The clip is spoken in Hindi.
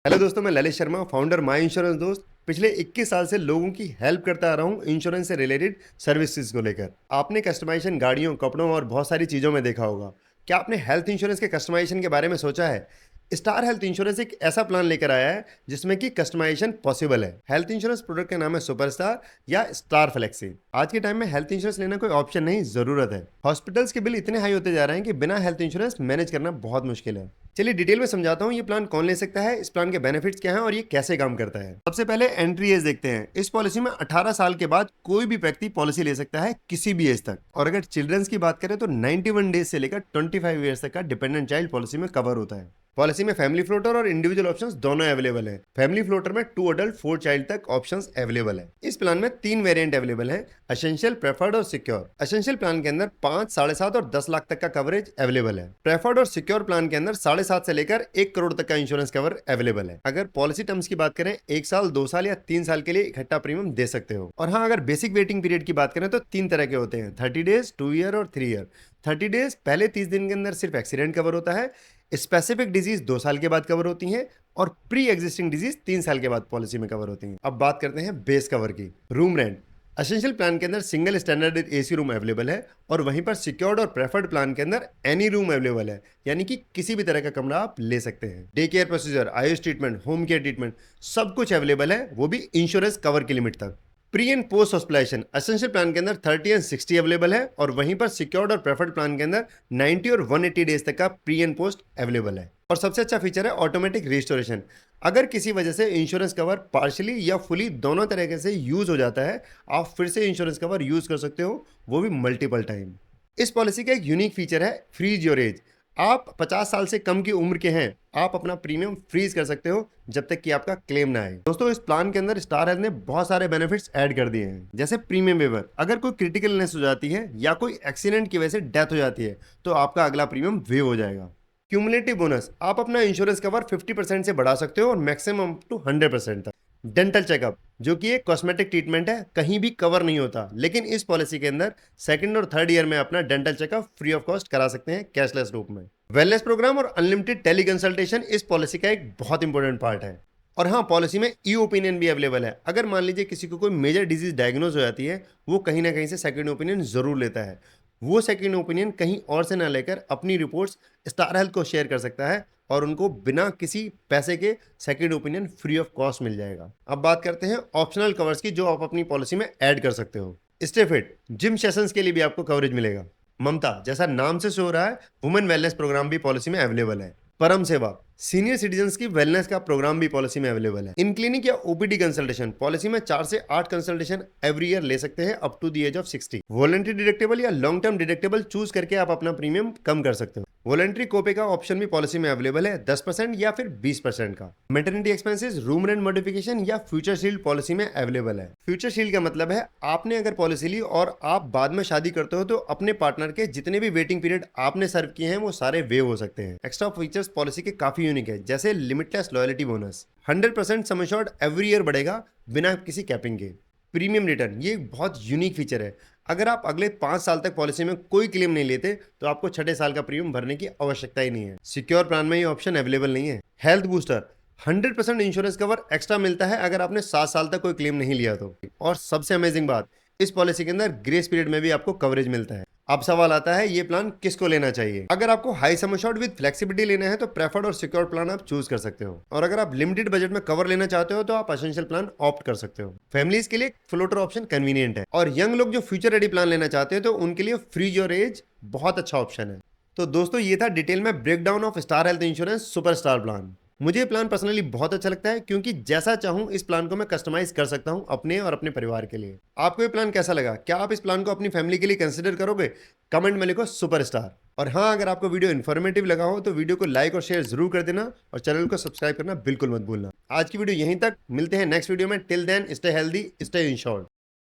हेलो दोस्तों, मैं ललित शर्मा, फाउंडर माई इंश्योरेंस दोस्त। पिछले 21 साल से लोगों की हेल्प करता आ रहा हूँ इंश्योरेंस से रिलेटेड सर्विसेज को लेकर। आपने कस्टमाइजेशन गाड़ियों, कपड़ों और बहुत सारी चीज़ों में देखा होगा। क्या आपने हेल्थ इंश्योरेंस के कस्टमाइजेशन के बारे में सोचा है? स्टार हेल्थ इंश्योरेंस एक ऐसा प्लान लेकर आया है जिसमें कि कस्टमाइजेशन पॉसिबल है। हेल्थ इंश्योरेंस प्रोडक्ट का नाम है सुपरस्टार या स्टार फ्लेक्सी। आज के टाइम में हेल्थ इंश्योरेंस लेना कोई ऑप्शन नहीं, जरूरत है। हॉस्पिटल्स के बिल इतने हाई होते जा रहे हैं कि बिना हेल्थ इंश्योरेंस मैनेज करना बहुत मुश्किल है। चलिए डिटेल में समझाता हूँ ये प्लान कौन ले सकता है, इस प्लान के बेनिफिट्स क्या हैं और ये कैसे काम करता है। सबसे पहले एंट्री एज देखते हैं। इस पॉलिसी में 18 साल के बाद कोई भी व्यक्ति पॉलिसी ले सकता है किसी भी एज तक। और अगर चिल्ड्रंस की बात करें तो 91 डेज से लेकर 25 ईयर्स तक का डिपेंडेंट चाइल्ड पॉलिसी में कवर होता है। पॉलिसी में फैमिली फ्लोटर और इंडिविजुअल ऑप्शंस दोनों अवेलेबल है। फैमिली फ्लोटर में 2 अडल्ट 4 चाइल्ड तक ऑप्शंस अवेलेबल है। इस प्लान में 3 वेरिएंट अवेलेबल है, एसेंशियल, प्रेफर्ड और सिक्योर। एसेंशियल प्लान के अंदर 5, 7.5 और 10 लाख तक का कवरेज अवेलेबल है। प्रेफर्ड और सिक्योर प्लान के अंदर 7.5 से लेकर 1 करोड़ तक का इंश्योरेंस कवर अवेलेबल है। अगर पॉलिसी टर्म्स की बात करें, 1 साल, 2 साल या 3 साल के लिए इकट्ठा प्रीमियम दे सकते हो। और हाँ, अगर बेसिक वेटिंग पीरियड की बात करें तो 3 तरह के होते हैं, 30 डेज, 2 ईयर और 3 ईयर। 30 डेज पहले 30 दिन के अंदर सिर्फ एक्सीडेंट कवर होता है। स्पेसिफिक डिजीज 2 साल के बाद कवर होती हैं और प्री एग्जिस्टिंग डिजीज 3 साल के बाद पॉलिसी में कवर होती हैं। अब बात करते हैं बेस कवर की। Room rent. एसेंशियल प्लान के अंदर single standard AC room available है और वहीं पर सिक्योर्ड और प्रेफर्ड प्लान के अंदर एनी रूम अवेलेबल है, यानी कि किसी भी तरह का कमरा आप ले सकते हैं। Day care procedure, Ayush treatment, home care treatment सब कुछ अवेलेबल है, वो भी इंश्योरेंस कवर की लिमिट तक। Pre and post hospitalisation essential plan के अंदर 30 एंड 60 अवेलेबल है और वहीं पर सिक्योर्ड और प्रेफर्ड प्लान के अंदर 90 और 180 डेज तक का प्री एंड पोस्ट अवेलेबल है। और सबसे अच्छा फीचर है ऑटोमेटिक रिस्टोरेशन। अगर किसी वजह से इंश्योरेंस कवर पार्शियली या फुली दोनों तरीके से यूज हो जाता है, आप फिर से इंश्योरेंस कवर यूज कर सकते हो, वो भी मल्टीपल टाइम। इस पॉलिसी का एक यूनिक फीचर है फ्रीज योर एज। आप 50 साल से कम की उम्र के हैं, आप अपना प्रीमियम फ्रीज कर सकते हो जब तक कि आपका क्लेम ना आए। दोस्तों, इस प्लान के अंदर स्टार हेल्थ ने बहुत सारे बेनिफिट्स ऐड कर दिए हैं, जैसे प्रीमियम वेवर। अगर कोई क्रिटिकल इलनेस हो जाती है या कोई एक्सीडेंट की वजह से डेथ हो जाती है तो आपका अगला प्रीमियम वेव हो जाएगा। क्यूमुलेटिव बोनस, आप अपना इंश्योरेंस कवर 50% से बढ़ा सकते हो और मैक्सिमम टू 100% तक। डेंटल चेकअप, जो कि एक कॉस्मेटिक ट्रीटमेंट है, कहीं भी कवर नहीं होता, लेकिन इस पॉलिसी के अंदर 2nd और 3rd ईयर में अपना dental checkup free of cost करा सकते हैं कैशलेस रूप में। वेलनेस प्रोग्राम और अनलिमिटेड टेली कंसल्टेशन इस पॉलिसी का एक बहुत इंपॉर्टेंट पार्ट है। और हाँ, पॉलिसी में ई ओपिनियन भी अवेलेबल है। अगर मान लीजिए किसी को कोई मेजर डिजीज डायग्नोज हो जाती है, वो कहीं ना कहीं से सेकंड ओपिनियन जरूर लेता है। वो सेकंड ओपिनियन कहीं और से ना लेकर अपनी रिपोर्ट्स स्टार हेल्थ को शेयर कर सकता है और उनको बिना किसी पैसे के second opinion free of cost मिल जाएगा। अब बात करते हैं ऑप्शनल कवर्स की, जो आप अपनी पॉलिसी में ऐड कर सकते हो। स्टे फिट, जिम सेशंस के लिए भी आपको कवरेज मिलेगा। ममता, जैसा नाम से शो हो रहा है, वुमेन वेलनेस प्रोग्राम भी पॉलिसी में अवेलेबल है। परम सेवा, सीनियर सिटीजन्स की वेलनेस का प्रोग्राम भी पॉलिसी में अवेलेबल है। इन क्लिनिक या ओपीडी कंसल्टेशन, पॉलिसी में 4 से 8 कंसल्टेशन एवरी ईयर ले सकते हैं up to the age of 60। Voluntary deductible या लॉन्ग टर्म डिडक्टेबल चूज करके आप अपना प्रीमियम कम कर सकते हो। वॉलंटरी कोपे का ऑप्शन भी पॉलिसी में अवेलेबल है, 10% या फिर 20% का। Maternity expenses, room rent modification या फ्यूचर शील्ड पॉलिसी में अवेलेबल है। फ्यूचर शील्ड का मतलब है आपने अगर पॉलिसी ली और आप बाद में शादी करते हो तो अपने पार्टनर के जितने भी वेटिंग पीरियड आपने सर्व किए हैं वो सारे वेव हो सकते हैं। एक्स्ट्रा फीचर्स पॉलिसी के काफी यूनिक है, जैसे limitless loyalty bonus, 100% sum assured every year बढ़ेगा बिना किसी कैपिंग के। प्रीमियम रिटर्न, ये एक बहुत यूनिक फीचर है। अगर आप अगले 5 साल तक पॉलिसी में कोई क्लेम नहीं लेते तो आपको 6ठे साल का प्रीमियम भरने की आवश्यकता ही नहीं है। सिक्योर प्लान में ये ऑप्शन अवेलेबल नहीं है। Health booster, 100% insurance cover extra मिलता है अगर आपने 7 साल तक कोई क्लेम नहीं लिया तो। और सबसे अमेजिंग बात, इस पॉलिसी के अंदर ग्रेस पीरियड में भी आपको कवरेज मिलता है। अब सवाल आता है, ये प्लान किसको लेना चाहिए? अगर आपको high sum assured with flexibility लेना है तो प्रेफर्ड और सिक्योर प्लान आप चूज कर सकते हो। और अगर आप लिमिटेड बजट में कवर लेना चाहते हो तो आप एसेंशियल प्लान ऑप्ट कर सकते हो। फैमिलीज के लिए फ्लोटर ऑप्शन कन्वीनियंट है और यंग लोग जो फ्यूचर रेडी प्लान लेना चाहते हैं तो उनके लिए फ्रीज योर एज बहुत अच्छा ऑप्शन है। तो दोस्तों, ये था डिटेल में breakdown of star health insurance super star plan. मुझे ये प्लान पर्सनली बहुत अच्छा लगता है क्योंकि जैसा चाहूं इस प्लान को मैं कस्टमाइज कर सकता हूं अपने और अपने परिवार के लिए। आपको ये प्लान कैसा लगा? क्या आप इस प्लान को अपनी फैमिली के लिए कंसिडर करोगे? कमेंट में लिखो सुपर स्टार। और हाँ, अगर आपको वीडियो इन्फॉर्मेटिव लगा हो तो वीडियो को लाइक और शेयर जरूर कर देना और चैनल को सब्सक्राइब करना बिल्कुल मत भूलना। आज की वीडियो यहीं तक, मिलते हैं नेक्स्ट वीडियो में। Till then stay healthy, stay insured.